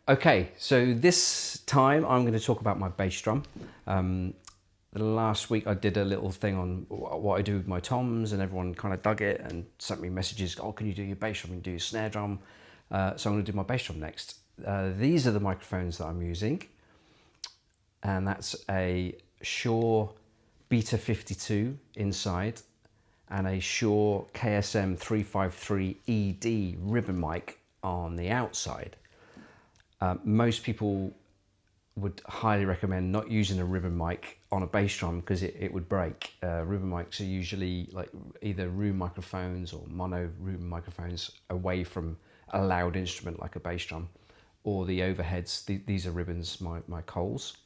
Okay, so this time I'm going to talk about my bass drum. The last week I did a little thing on what I do with my toms, and everyone kind of dug it and sent me messages. Oh, can you do your bass drum and do your snare drum? So I'm going to do my bass drum next. These are the microphones that I'm using, and that's a Shure Beta 52 inside and a Shure KSM 353 ED ribbon mic on the outside. Most people would highly recommend not using a ribbon mic on a bass drum because it would break. Ribbon mics are usually like either room microphones or mono room microphones away from a loud instrument like a bass drum, or the overheads. These are ribbons, my Coles.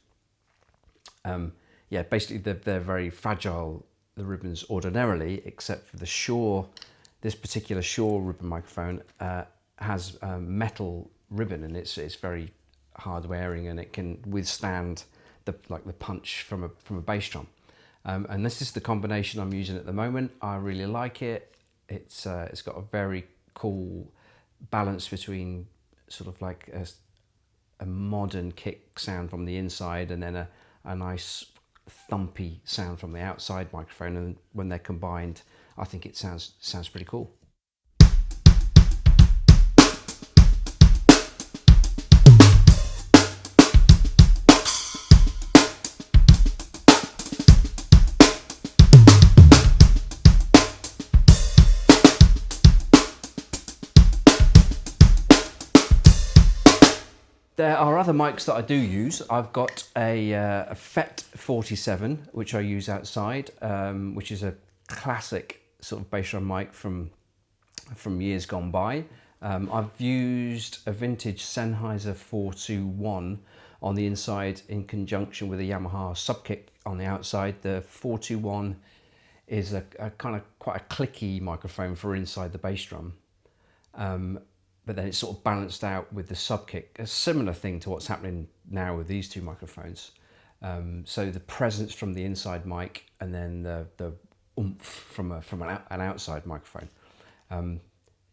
Yeah, basically they're very fragile, the ribbons ordinarily, except for the Shure. This particular Shure ribbon microphone has metal ribbon, and it's very hard wearing, and it can withstand the punch from a bass drum. And this is the combination I'm using at the moment. I really like it. It's got a very cool balance between sort of like a modern kick sound from the inside, and then a nice thumpy sound from the outside microphone. And when they're combined, I think it sounds pretty cool. There are other mics that I do use. I've got a FET 47, which I use outside, which is a classic sort of bass drum mic from years gone by. I've used a vintage Sennheiser 421 on the inside in conjunction with a Yamaha subkick on the outside. The 421 is a kind of quite a clicky microphone for inside the bass drum. But then it's sort of balanced out with the subkick, a similar thing to what's happening now with these two microphones. So the presence from the inside mic, and then the oomph from an outside microphone.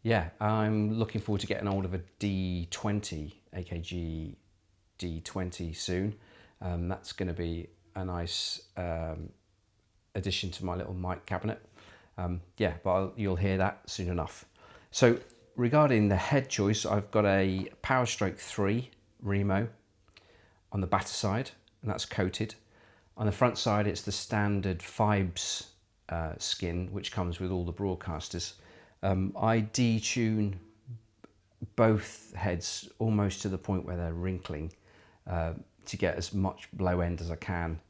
Yeah, I'm looking forward to getting hold of a D20, AKG D20 soon. That's going to be a nice addition to my little mic cabinet. Yeah, but you'll hear that soon enough. So regarding the head choice, I've got a PowerStroke 3 Remo on the batter side, and that's coated. On the front side, it's the standard Fibes skin, which comes with all the broadcasters. I detune both heads almost to the point where they're wrinkling to get as much blow end as I can.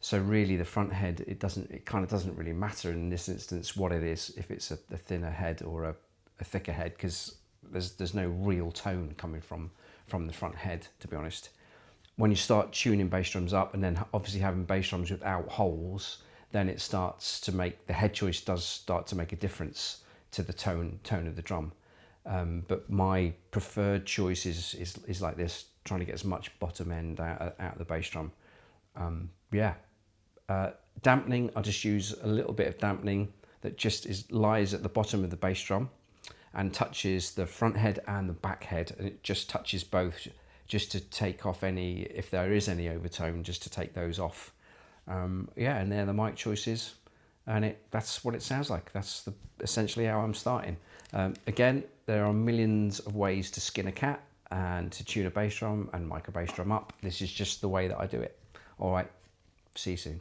So really the front head, it kind of doesn't really matter in this instance what it is, if it's a thinner head or a thicker head, because there's no real tone coming from the front head, to be honest. When you start tuning bass drums up, and then obviously having bass drums without holes, then it starts to make, the head choice does start to make a difference to the tone of the drum. But my preferred choice is like this, trying to get as much bottom end out of the bass drum. Yeah. Dampening, I just use a little bit of dampening that just lies at the bottom of the bass drum and touches the front head and the back head, and it just touches both, just to take off any, if there is any overtone, just to take those off. Yeah, and they're the mic choices, and that's what it sounds like. That's essentially how I'm starting. Again, there are millions of ways to skin a cat and to tune a bass drum and mic a bass drum up. This is just the way that I do it. All right, see you soon.